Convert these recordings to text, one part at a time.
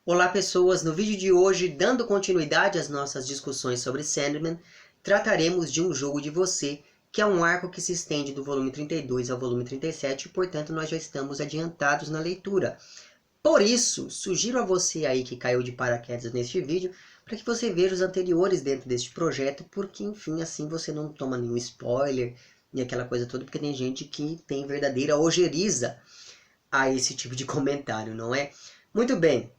Olá pessoas, no vídeo de hoje, dando continuidade às nossas discussões sobre Sandman, trataremos de um jogo de você, que é um arco que se estende do volume 32 ao volume 37, e portanto nós já estamos adiantados na leitura. Por isso, sugiro a você aí que caiu de paraquedas neste vídeo, para que você veja os anteriores dentro deste projeto, porque enfim, assim você não toma nenhum spoiler, e aquela coisa toda, porque tem gente que tem verdadeira ojeriza a esse tipo de comentário, não é? Muito bem.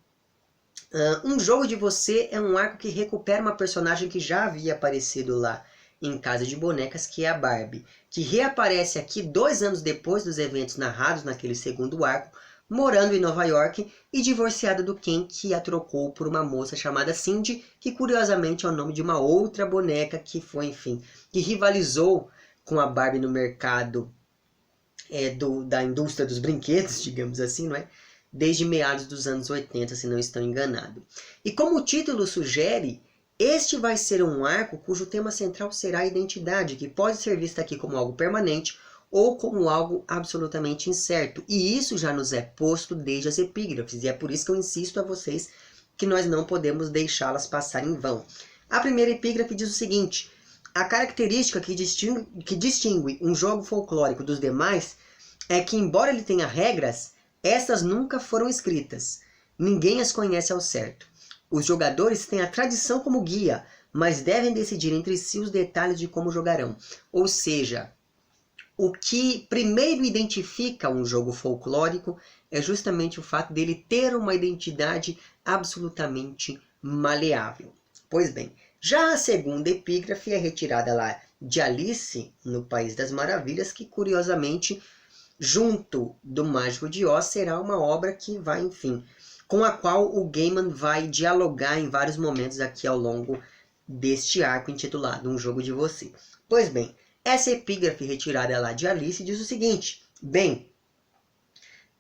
Um jogo de você é um arco que recupera uma personagem que já havia aparecido lá em Casa de Bonecas, que é a Barbie, que reaparece aqui 2 anos depois dos eventos narrados naquele segundo arco, morando em Nova York e divorciada do Ken, que a trocou por uma moça chamada Cindy, que curiosamente é o nome de uma outra boneca que foi, enfim, que rivalizou com a Barbie no mercado da indústria dos brinquedos, digamos assim, não é? Desde meados dos anos 80, se não estou enganado. E como o título sugere, este vai ser um arco cujo tema central será a identidade, que pode ser vista aqui como algo permanente ou como algo absolutamente incerto. E isso já nos é posto desde as epígrafes, e é por isso que eu insisto a vocês que nós não podemos deixá-las passar em vão. A primeira epígrafe diz o seguinte: a característica que distingue um jogo folclórico dos demais é que, embora ele tenha regras, estas nunca foram escritas. Ninguém as conhece ao certo. Os jogadores têm a tradição como guia, mas devem decidir entre si os detalhes de como jogarão. Ou seja, o que primeiro identifica um jogo folclórico é justamente o fato dele ter uma identidade absolutamente maleável. Pois bem, já a segunda epígrafe é retirada lá de Alice no País das Maravilhas, que curiosamente, junto do Mágico de Oz, será uma obra que vai, enfim, com a qual o Gaiman vai dialogar em vários momentos aqui ao longo deste arco intitulado Um Jogo de Você. Pois bem, essa epígrafe retirada lá de Alice diz o seguinte: bem,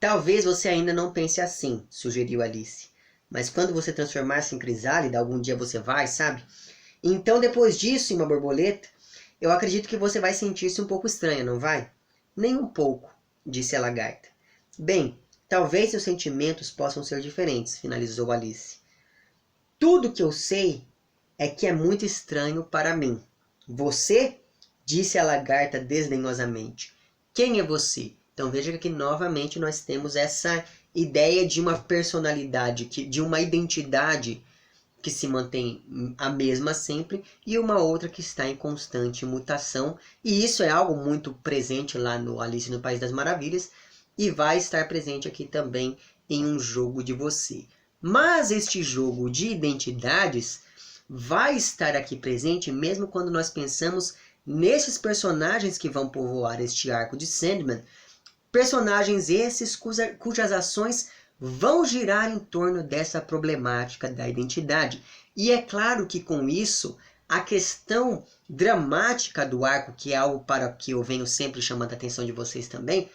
talvez você ainda não pense assim, sugeriu Alice, mas quando você transformar-se em crisálida, algum dia você vai, sabe? Então depois disso, em uma borboleta, eu acredito que você vai sentir-se um pouco estranha, não vai? Nem um pouco, disse a lagarta. Bem, talvez seus sentimentos possam ser diferentes, finalizou Alice. Tudo que eu sei é que é muito estranho para mim. Você? Disse a lagarta desdenhosamente. Quem é você? Então veja que aqui novamente nós temos essa ideia de uma personalidade, de uma identidade que se mantém a mesma sempre e uma outra que está em constante mutação. E isso é algo muito presente lá no Alice no País das Maravilhas e vai estar presente aqui também em Um Jogo de Você. Mas este jogo de identidades vai estar aqui presente mesmo quando nós pensamos nesses personagens que vão povoar este arco de Sandman, personagens esses cujas ações vão girar em torno dessa problemática da identidade. E é claro que com isso, a questão dramática do arco, que é algo para que eu venho sempre chamando a atenção de vocês também,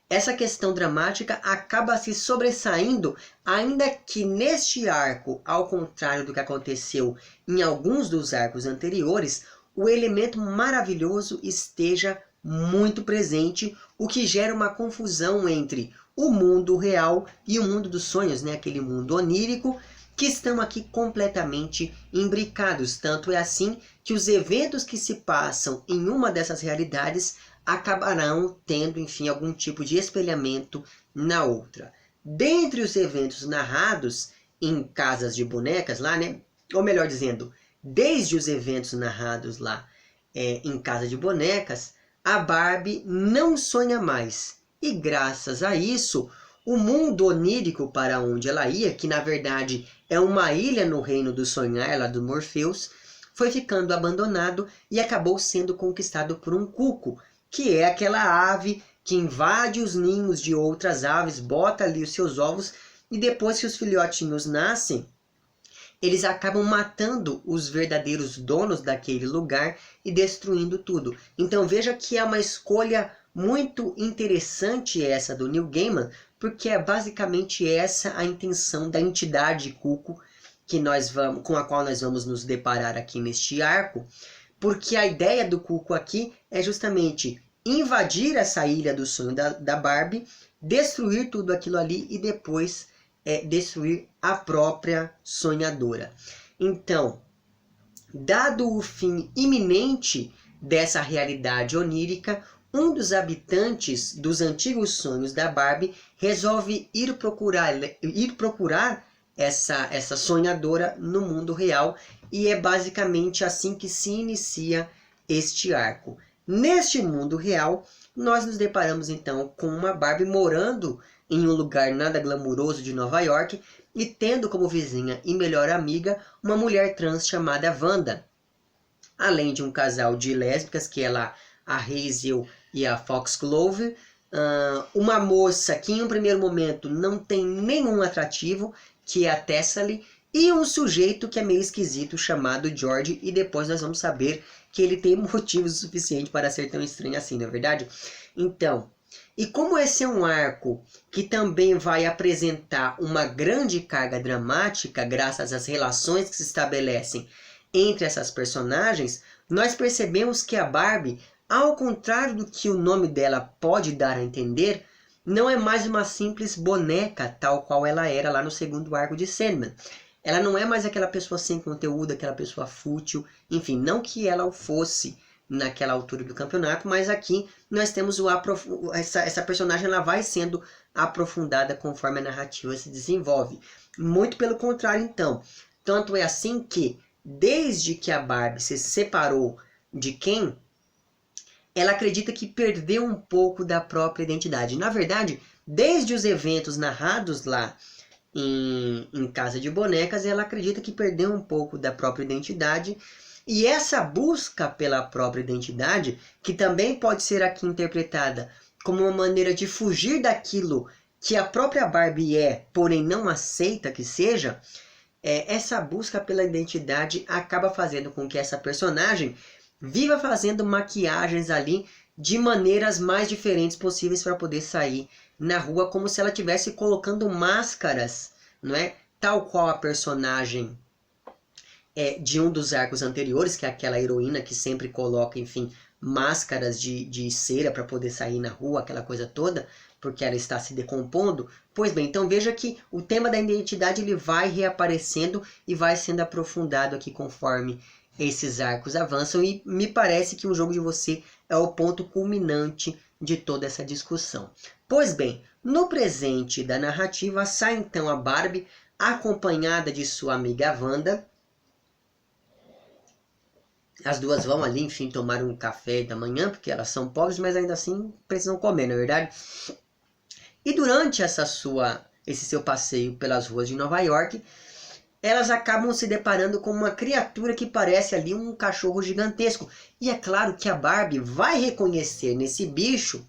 essa questão dramática acaba se sobressaindo, ainda que neste arco, ao contrário do que aconteceu em alguns dos arcos anteriores, o elemento maravilhoso esteja muito presente, o que gera uma confusão entre o mundo real e o mundo dos sonhos, né? Aquele mundo onírico, que estão aqui completamente imbricados. Tanto é assim que os eventos que se passam em uma dessas realidades acabarão tendo, enfim, algum tipo de espelhamento na outra. Dentre os eventos narrados em Casas de Bonecas lá, né? Ou melhor dizendo, desde os eventos narrados lá em Casa de Bonecas, a Barbie não sonha mais. E graças a isso, o mundo onírico para onde ela ia, que na verdade é uma ilha no reino do sonhar, lá do Morpheus, foi ficando abandonado e acabou sendo conquistado por um cuco, que é aquela ave que invade os ninhos de outras aves, bota ali os seus ovos, e depois que os filhotinhos nascem, eles acabam matando os verdadeiros donos daquele lugar e destruindo tudo. Então veja que é uma escolha muito interessante essa do Neil Gaiman, porque é basicamente essa a intenção da entidade Cuco com a qual nós vamos nos deparar aqui neste arco, porque a ideia do Cuco aqui é justamente invadir essa ilha do sonho da Barbie, destruir tudo aquilo ali e depois destruir a própria sonhadora. Então, dado o fim iminente dessa realidade onírica, um dos habitantes dos antigos sonhos da Barbie resolve ir procurar essa sonhadora no mundo real, e é basicamente assim que se inicia este arco. Neste mundo real, nós nos deparamos então com uma Barbie morando em um lugar nada glamuroso de Nova York e tendo como vizinha e melhor amiga uma mulher trans chamada Wanda. Além de um casal de lésbicas, que é lá a Hazel e a Foxglove, uma moça que em um primeiro momento não tem nenhum atrativo, que é a Thessaly, e um sujeito que é meio esquisito chamado George, e depois nós vamos saber que ele tem motivos suficientes para ser tão estranho assim, não é verdade? Então, e como esse é um arco que também vai apresentar uma grande carga dramática, graças às relações que se estabelecem entre essas personagens, nós percebemos que a Barbie, ao contrário do que o nome dela pode dar a entender, não é mais uma simples boneca, tal qual ela era lá no segundo arco de Sandman. Ela não é mais aquela pessoa sem conteúdo, aquela pessoa fútil, enfim, não que ela o fosse naquela altura do campeonato, mas aqui nós temos essa personagem, ela vai sendo aprofundada conforme a narrativa se desenvolve. Muito pelo contrário, então. Tanto é assim que, desde que a Barbie se separou de Ken, ela acredita que perdeu um pouco da própria identidade. Na verdade, desde os eventos narrados lá em Casa de Bonecas, ela acredita que perdeu um pouco da própria identidade. E essa busca pela própria identidade, que também pode ser aqui interpretada como uma maneira de fugir daquilo que a própria Barbie é, porém não aceita que seja, essa busca pela identidade acaba fazendo com que essa personagem viva fazendo maquiagens ali de maneiras mais diferentes possíveis para poder sair na rua, como se ela estivesse colocando máscaras, não é? Tal qual a personagem de um dos arcos anteriores, que é aquela heroína que sempre coloca, enfim, máscaras de cera para poder sair na rua, aquela coisa toda, porque ela está se decompondo. Pois bem, então veja que o tema da identidade ele vai reaparecendo e vai sendo aprofundado aqui conforme esses arcos avançam, e me parece que o jogo de você é o ponto culminante de toda essa discussão. Pois bem, no presente da narrativa sai então a Barbie acompanhada de sua amiga Wanda. As duas vão ali, enfim, tomar um café da manhã, porque elas são pobres, mas ainda assim precisam comer, não é verdade? E durante esse seu passeio pelas ruas de Nova York, elas acabam se deparando com uma criatura que parece ali um cachorro gigantesco. E é claro que a Barbie vai reconhecer nesse bicho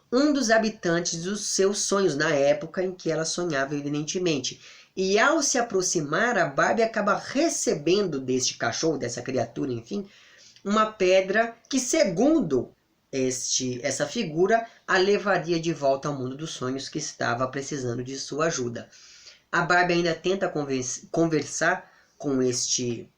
um dos habitantes dos seus sonhos, na época em que ela sonhava, evidentemente. E ao se aproximar, a Barbie acaba recebendo deste cachorro, dessa criatura, enfim, uma pedra que, segundo essa figura, a levaria de volta ao mundo dos sonhos, que estava precisando de sua ajuda. A Barbie ainda tenta conversar com este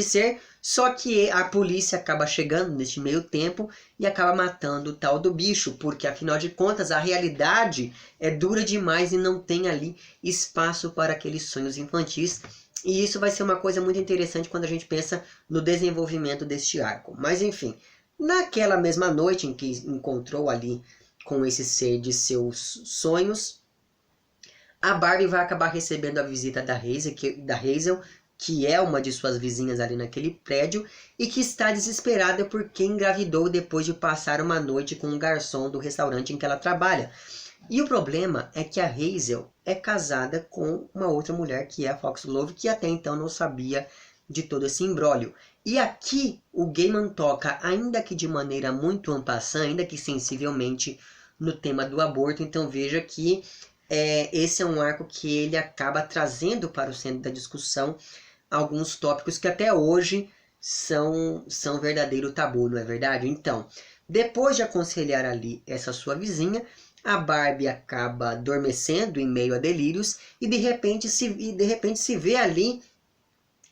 ser, só que a polícia acaba chegando neste meio tempo e acaba matando o tal do bicho, porque afinal de contas a realidade é dura demais e não tem ali espaço para aqueles sonhos infantis. E isso vai ser uma coisa muito interessante quando a gente pensa no desenvolvimento deste arco. Mas enfim, naquela mesma noite em que encontrou ali com esse ser de seus sonhos, a Barbie vai acabar recebendo a visita da Hazel, que é uma de suas vizinhas ali naquele prédio, e que está desesperada porque engravidou depois de passar uma noite com um garçom do restaurante em que ela trabalha. E o problema é que a Hazel é casada com uma outra mulher, que é a Foxglove, que até então não sabia de todo esse imbróglio. E aqui o Gaiman toca, ainda que de maneira muito en passant, ainda que sensivelmente, no tema do aborto. Então veja que esse é um arco que ele acaba trazendo para o centro da discussão alguns tópicos que até hoje são verdadeiro tabu, não é verdade? Então, depois de aconselhar ali essa sua vizinha, a Barbie acaba adormecendo em meio a delírios e de repente se vê ali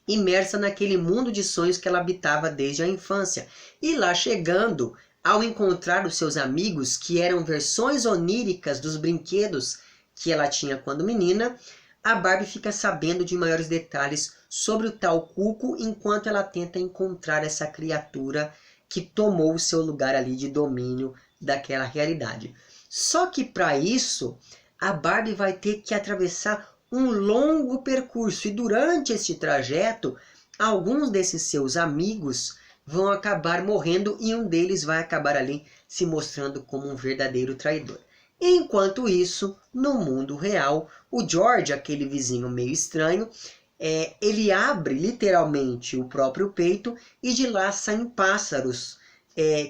imersa naquele mundo de sonhos que ela habitava desde a infância. E lá chegando, ao encontrar os seus amigos, que eram versões oníricas dos brinquedos que ela tinha quando menina, a Barbie fica sabendo de maiores detalhes sobre o tal Cuco enquanto ela tenta encontrar essa criatura que tomou o seu lugar ali de domínio daquela realidade. Só que para isso, a Barbie vai ter que atravessar um longo percurso e durante este trajeto, alguns desses seus amigos vão acabar morrendo e um deles vai acabar ali se mostrando como um verdadeiro traidor. Enquanto isso, no mundo real, o George, aquele vizinho meio estranho, ele abre literalmente o próprio peito e de lá saem pássaros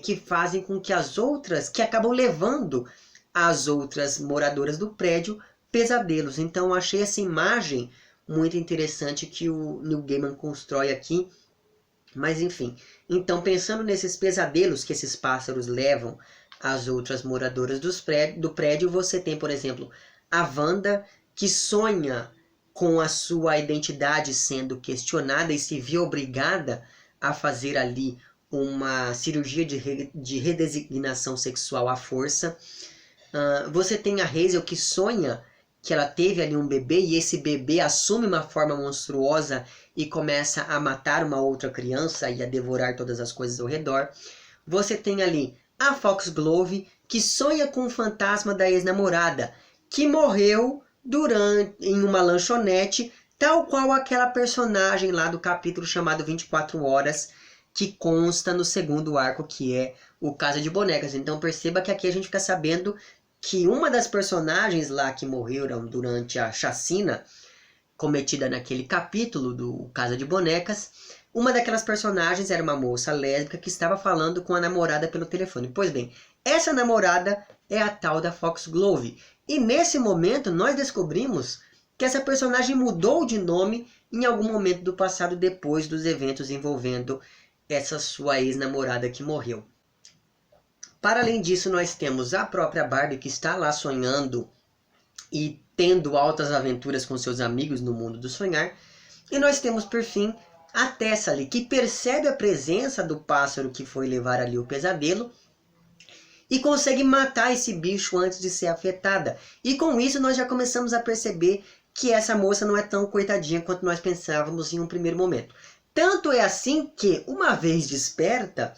que fazem com que as outras, que acabam levando as outras moradoras do prédio pesadelos. Então eu achei essa imagem muito interessante que o Neil Gaiman constrói aqui. Mas enfim, então pensando nesses pesadelos que esses pássaros levam às outras moradoras do prédio, você tem, por exemplo, a Wanda, que sonha com a sua identidade sendo questionada e se vê obrigada a fazer ali uma cirurgia de redesignação sexual à força. Você tem a Hazel, que sonha que ela teve ali um bebê e esse bebê assume uma forma monstruosa e começa a matar uma outra criança e a devorar todas as coisas ao redor. Você tem ali a Foxglove, que sonha com o fantasma da ex-namorada, que morreu em uma lanchonete, tal qual aquela personagem lá do capítulo chamado 24 Horas, que consta no segundo arco, que é o Casa de Bonecas. Então perceba que aqui a gente fica sabendo que uma das personagens lá que morreram durante a chacina cometida naquele capítulo do Casa de Bonecas, uma daquelas personagens era uma moça lésbica que estava falando com a namorada pelo telefone. Pois bem, essa namorada é a tal da Foxglove. E nesse momento nós descobrimos que essa personagem mudou de nome em algum momento do passado depois dos eventos envolvendo essa sua ex-namorada que morreu. Para além disso, nós temos a própria Barbie, que está lá sonhando e tendo altas aventuras com seus amigos no mundo do sonhar. E nós temos, por fim, a Tessa ali, que percebe a presença do pássaro que foi levar ali o pesadelo e consegue matar esse bicho antes de ser afetada. E com isso nós já começamos a perceber que essa moça não é tão coitadinha quanto nós pensávamos em um primeiro momento. Tanto é assim que, uma vez desperta,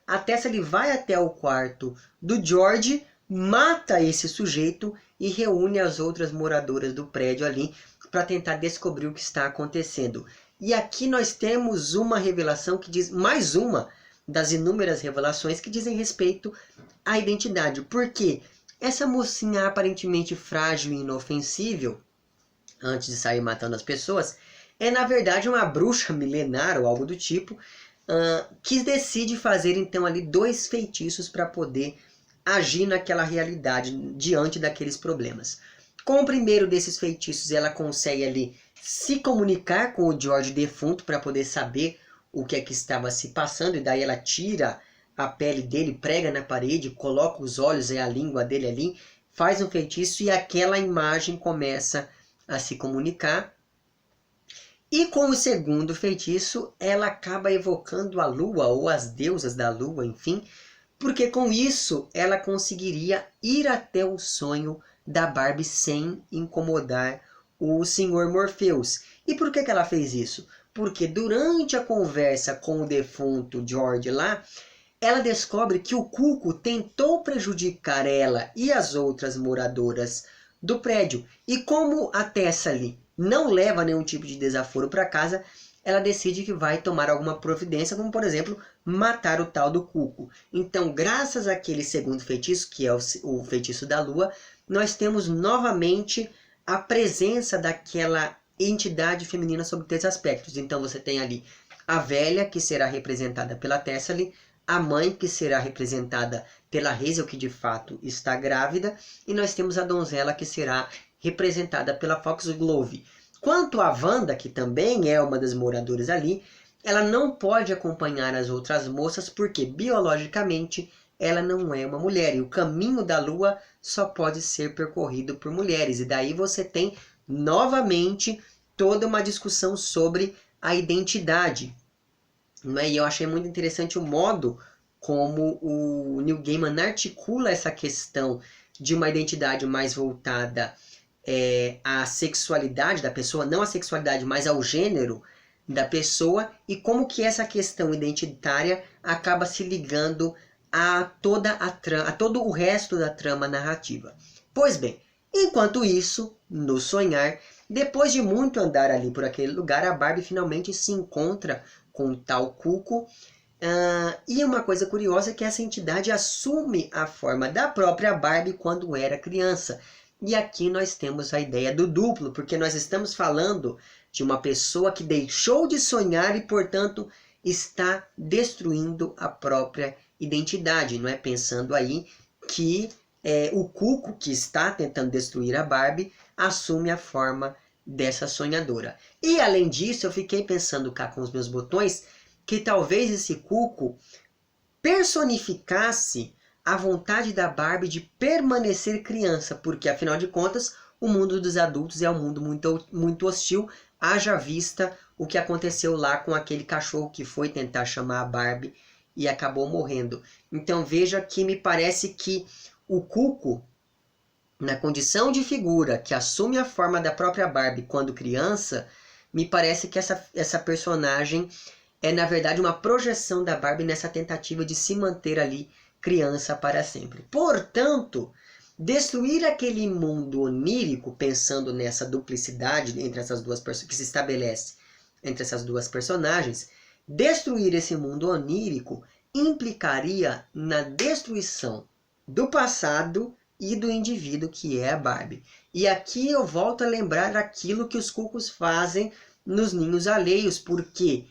a Tessa vai até o quarto do George, mata esse sujeito e reúne as outras moradoras do prédio ali para tentar descobrir o que está acontecendo. E aqui nós temos uma revelação que diz, mais uma das inúmeras revelações que dizem respeito à identidade. Porque essa mocinha aparentemente frágil e inofensível, antes de sair matando as pessoas, é na verdade uma bruxa milenar ou algo do tipo, que decide fazer então ali 2 feitiços para poder agir naquela realidade diante daqueles problemas. Com o primeiro desses feitiços ela consegue ali se comunicar com o George defunto para poder saber o que é que estava se passando, e daí ela tira a pele dele, prega na parede, coloca os olhos e a língua dele ali, faz um feitiço e aquela imagem começa a se comunicar. E com o segundo feitiço, ela acaba evocando a lua, ou as deusas da lua, enfim, porque com isso ela conseguiria ir até o sonho da Barbie sem incomodar o Sr. Morpheus. E por que ela fez isso? Porque durante a conversa com o defunto George lá, ela descobre que o Cuco tentou prejudicar ela e as outras moradoras do prédio. E como a Tessa ali não leva nenhum tipo de desaforo para casa, ela decide que vai tomar alguma providência, como por exemplo, matar o tal do Cuco. Então, graças àquele segundo feitiço, que é o feitiço da lua, nós temos novamente a presença daquela entidade feminina sob 3 aspectos. Então você tem ali a velha, que será representada pela Thessaly, a mãe, que será representada pela Hazel, que de fato está grávida, e nós temos a donzela, que será representada pela Foxglove. Quanto à Wanda, que também é uma das moradoras ali, ela não pode acompanhar as outras moças porque biologicamente ela não é uma mulher. E o caminho da lua só pode ser percorrido por mulheres. E daí você tem novamente toda uma discussão sobre a identidade. E eu achei muito interessante o modo como o Neil Gaiman articula essa questão de uma identidade mais voltada a sexualidade da pessoa, não a sexualidade, mas ao gênero da pessoa, e como que essa questão identitária acaba se ligando a todo o resto da trama narrativa. Pois bem, enquanto isso, no sonhar, depois de muito andar ali por aquele lugar, a Barbie finalmente se encontra com o tal Cuco. E uma coisa curiosa é que essa entidade assume a forma da própria Barbie quando era criança. E aqui nós temos a ideia do duplo, porque nós estamos falando de uma pessoa que deixou de sonhar e, portanto, está destruindo a própria identidade. Não é? Pensando aí que o Cuco, que está tentando destruir a Barbie, assume a forma dessa sonhadora. E além disso, eu fiquei pensando cá com os meus botões que talvez esse Cuco personificasse a vontade da Barbie de permanecer criança, porque afinal de contas o mundo dos adultos é um mundo muito hostil, haja vista o que aconteceu lá com aquele cachorro que foi tentar chamar a Barbie e acabou morrendo. Então veja que me parece que o Cuco, na condição de figura que assume a forma da própria Barbie quando criança, me parece que essa personagem é na verdade uma projeção da Barbie nessa tentativa de se manter ali criança para sempre. Portanto, destruir aquele mundo onírico, pensando nessa duplicidade entre essas duas que se estabelece entre essas duas personagens, destruir esse mundo onírico implicaria na destruição do passado e do indivíduo que é a Barbie. E aqui eu volto a lembrar aquilo que os cucos fazem nos ninhos alheios, porque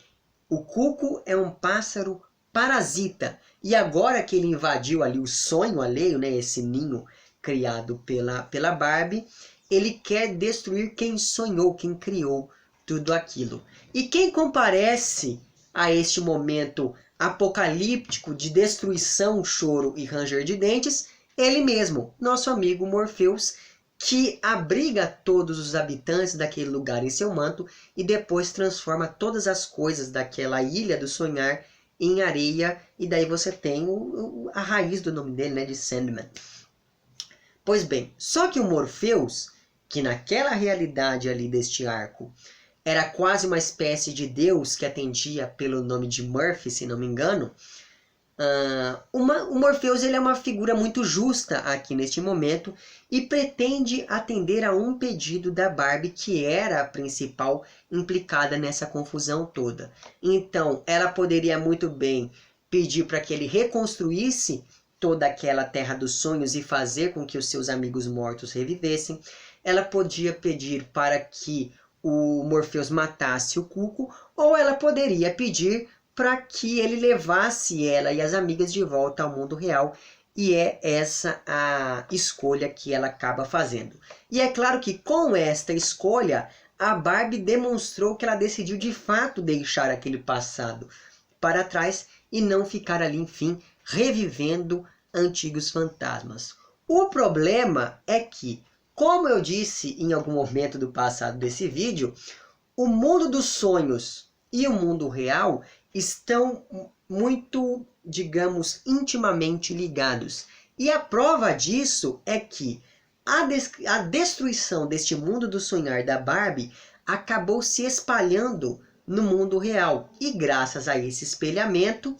o cuco é um pássaro parasita. E agora que ele invadiu ali o sonho alheio, né, esse ninho criado pela Barbie, ele quer destruir quem sonhou, quem criou tudo aquilo. E quem comparece a este momento apocalíptico de destruição, choro e ranger de dentes? Ele mesmo, nosso amigo Morpheus, que abriga todos os habitantes daquele lugar em seu manto e depois transforma todas as coisas daquela ilha do sonhar em areia, e daí você tem a raiz do nome dele, né, de Sandman. Pois bem, só que o Morpheus, que naquela realidade ali deste arco era quase uma espécie de deus que atendia pelo nome de Murphy, se não me engano, o Morpheus ele é uma figura muito justa aqui neste momento e pretende atender a um pedido da Barbie, que era a principal implicada nessa confusão toda. Então, ela poderia muito bem pedir para que ele reconstruísse toda aquela terra dos sonhos e fazer com que os seus amigos mortos revivessem. Ela podia pedir para que o Morpheus matasse o Cuco, ou ela poderia pedir para que ele levasse ela e as amigas de volta ao mundo real. E é essa a escolha que ela acaba fazendo. E é claro que com esta escolha, a Barbie demonstrou que ela decidiu de fato deixar aquele passado para trás e não ficar ali, enfim, revivendo antigos fantasmas. O problema é que, como eu disse em algum momento do passado desse vídeo, o mundo dos sonhos e o mundo real estão muito, digamos, intimamente ligados. E a prova disso é que a destruição deste mundo do sonhar da Barbie acabou se espalhando no mundo real. E graças a esse espelhamento,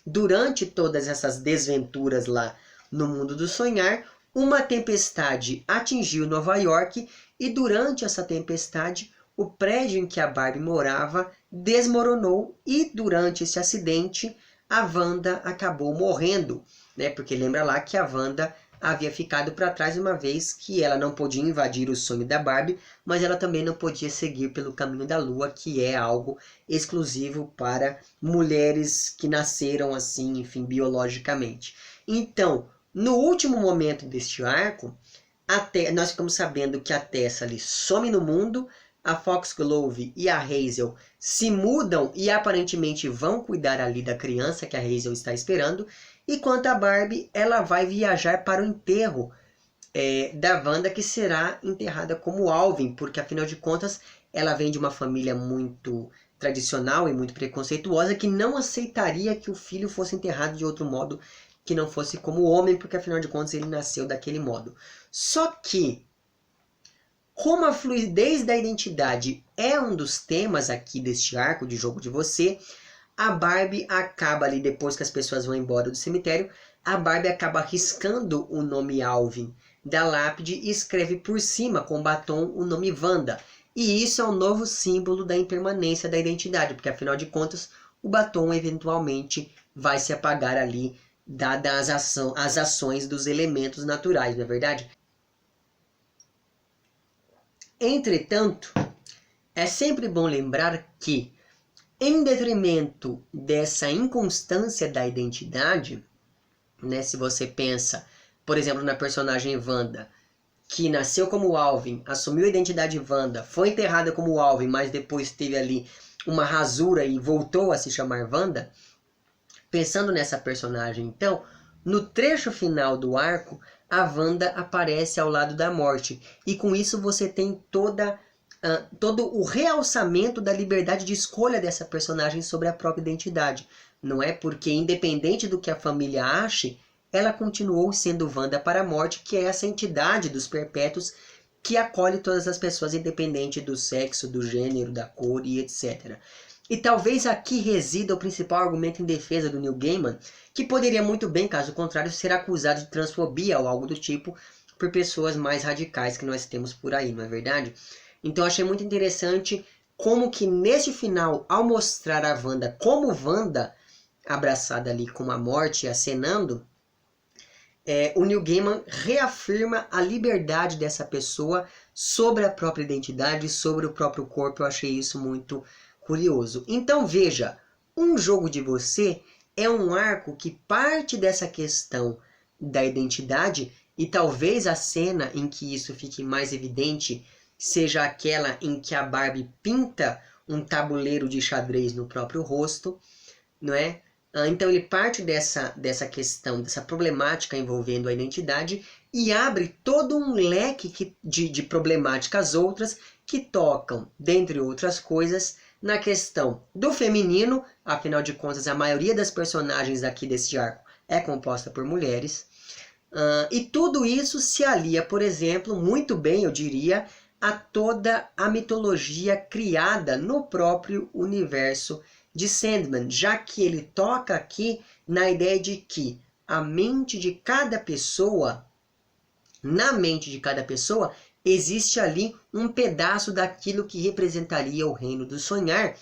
durante todas essas desventuras lá no mundo do sonhar, uma tempestade atingiu Nova York e durante essa tempestade o prédio em que a Barbie morava desmoronou e durante esse acidente a Wanda acabou morrendo, né? Porque lembra lá que a Wanda havia ficado para trás uma vez que ela não podia invadir o sonho da Barbie, mas ela também não podia seguir pelo caminho da lua, que é algo exclusivo para mulheres que nasceram assim, enfim, biologicamente. Então, no último momento deste arco, nós ficamos sabendo que a Tessa ali some no mundo, a Foxglove e a Hazel se mudam e aparentemente vão cuidar ali da criança que a Hazel está esperando. E quanto a Barbie, ela vai viajar para o enterro da Wanda, que será enterrada como Alvin, porque afinal de contas ela vem de uma família muito tradicional e muito preconceituosa, que não aceitaria que o filho fosse enterrado de outro modo que não fosse como homem, porque afinal de contas ele nasceu daquele modo. Só que Como a fluidez da identidade é um dos temas aqui deste arco de Jogo de Você, a Barbie acaba ali, depois que as pessoas vão embora do cemitério, a Barbie acaba riscando o nome Alvin da lápide e escreve por cima com batom o nome Wanda. E isso é um novo símbolo da impermanência da identidade, porque afinal de contas o batom eventualmente vai se apagar ali, dadas as ações dos elementos naturais, não é verdade? Entretanto, é sempre bom lembrar que, em detrimento dessa inconstância da identidade, né, se você pensa, por exemplo, na personagem Wanda, que nasceu como Alvin, assumiu a identidade Wanda, foi enterrada como Alvin, mas depois teve ali uma rasura e voltou a se chamar Wanda, pensando nessa personagem, então, no trecho final do arco, a Wanda aparece ao lado da morte. E com isso você tem todo o realçamento da liberdade de escolha dessa personagem sobre a própria identidade. Não é? Porque, independente do que a família ache, ela continuou sendo Wanda para a morte, que é essa entidade dos perpétuos que acolhe todas as pessoas, independente do sexo, do gênero, da cor e etc. E talvez aqui resida o principal argumento em defesa do Neil Gaiman, que poderia muito bem, caso contrário, ser acusado de transfobia ou algo do tipo por pessoas mais radicais que nós temos por aí, não é verdade? Então achei muito interessante como que nesse final, ao mostrar a Wanda como Wanda, abraçada ali com a morte, acenando, o Neil Gaiman reafirma a liberdade dessa pessoa sobre a própria identidade, sobre o próprio corpo. Eu achei isso muito curioso. Então veja, Um Jogo de Você é um arco que parte dessa questão da identidade, e talvez a cena em que isso fique mais evidente seja aquela em que a Barbie pinta um tabuleiro de xadrez no próprio rosto, não é? Então ele parte dessa questão, dessa problemática envolvendo a identidade e abre todo um leque de problemáticas outras que tocam, dentre outras coisas, na questão do feminino. Afinal de contas, a maioria das personagens aqui desse arco é composta por mulheres. E tudo isso se alia, por exemplo, muito bem, eu diria, a toda a mitologia criada no próprio universo de Sandman, já que ele toca aqui na ideia de que a mente de cada pessoa, na mente de cada pessoa, existe ali um pedaço daquilo que representaria o reino do sonhar.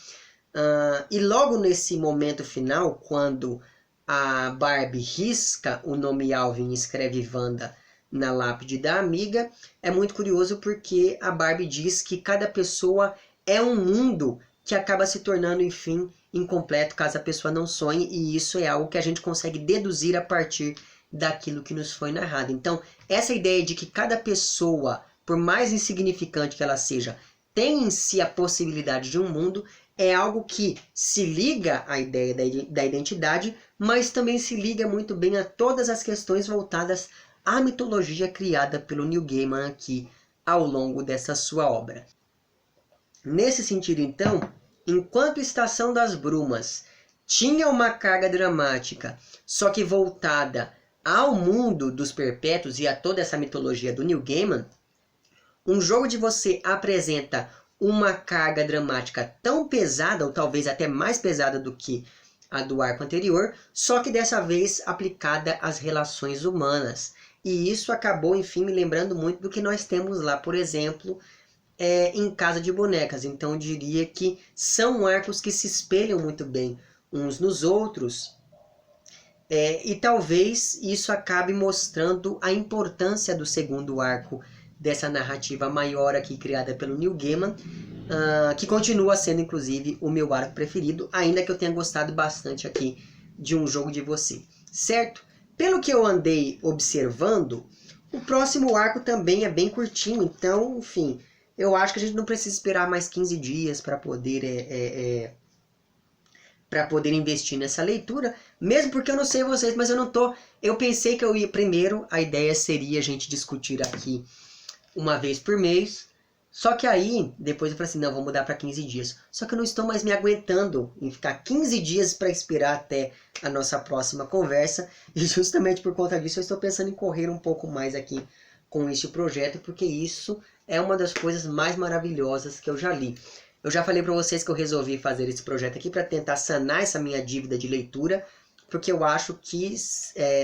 E logo nesse momento final, quando a Barbie risca o nome Alvin e escreve Wanda na lápide da amiga, é muito curioso porque a Barbie diz que cada pessoa é um mundo que acaba se tornando, enfim, incompleto caso a pessoa não sonhe, e isso é algo que a gente consegue deduzir a partir daquilo que nos foi narrado. Então, essa ideia de que cada pessoa, por mais insignificante que ela seja, tem em si a possibilidade de um mundo, é algo que se liga à ideia da identidade, mas também se liga muito bem a todas as questões voltadas à mitologia criada pelo Neil Gaiman aqui ao longo dessa sua obra. Nesse sentido, então, enquanto Estação das Brumas tinha uma carga dramática, só que voltada ao mundo dos perpétuos e a toda essa mitologia do Neil Gaiman, Um Jogo de Você apresenta uma carga dramática tão pesada, ou talvez até mais pesada do que a do arco anterior, só que dessa vez aplicada às relações humanas. E isso acabou, enfim, me lembrando muito do que nós temos lá, por exemplo, em Casa de Bonecas. Então eu diria que são arcos que se espelham muito bem uns nos outros, e talvez isso acabe mostrando a importância do segundo arco dessa narrativa maior aqui criada pelo Neil Gaiman, que continua sendo inclusive o meu arco preferido, ainda que eu tenha gostado bastante aqui de Um Jogo de Você, certo? Pelo que eu andei observando, o próximo arco também é bem curtinho, então, enfim, eu acho que a gente não precisa esperar mais 15 dias para poder investir nessa leitura, mesmo porque eu não sei vocês, mas eu pensei que eu ia primeiro, a ideia seria a gente discutir aqui uma vez por mês, só que aí, depois eu falei assim, não, vou mudar para 15 dias. Só que eu não estou mais me aguentando em ficar 15 dias para esperar até a nossa próxima conversa, e justamente por conta disso eu estou pensando em correr um pouco mais aqui com este projeto, porque isso é uma das coisas mais maravilhosas que eu já li. Eu já falei para vocês que eu resolvi fazer esse projeto aqui para tentar sanar essa minha dívida de leitura, porque eu acho que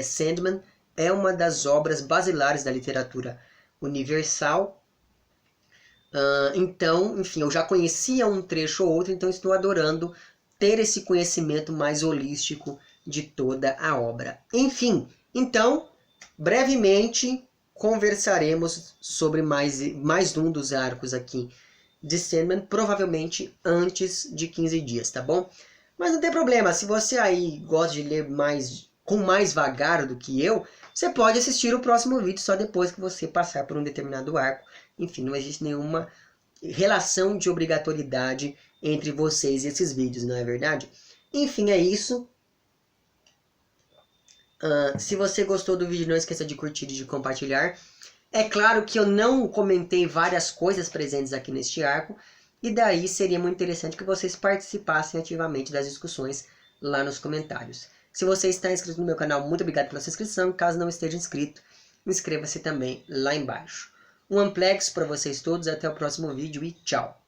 Sandman é uma das obras basilares da literatura universal. Então, enfim, eu já conhecia um trecho ou outro, então estou adorando ter esse conhecimento mais holístico de toda a obra. Enfim, então, brevemente conversaremos sobre mais um dos arcos aqui de Sandman, provavelmente antes de 15 dias, tá bom? Mas não tem problema, se você aí gosta de ler com mais vagar do que eu, você pode assistir o próximo vídeo só depois que você passar por um determinado arco. Enfim, não existe nenhuma relação de obrigatoriedade entre vocês e esses vídeos, não é verdade? Enfim, é isso. Se você gostou do vídeo, não esqueça de curtir e de compartilhar. É claro que eu não comentei várias coisas presentes aqui neste arco, e daí seria muito interessante que vocês participassem ativamente das discussões lá nos comentários. Se você está inscrito no meu canal, muito obrigado pela sua inscrição. Caso não esteja inscrito, inscreva-se também lá embaixo. Um amplex para vocês todos, até o próximo vídeo e tchau!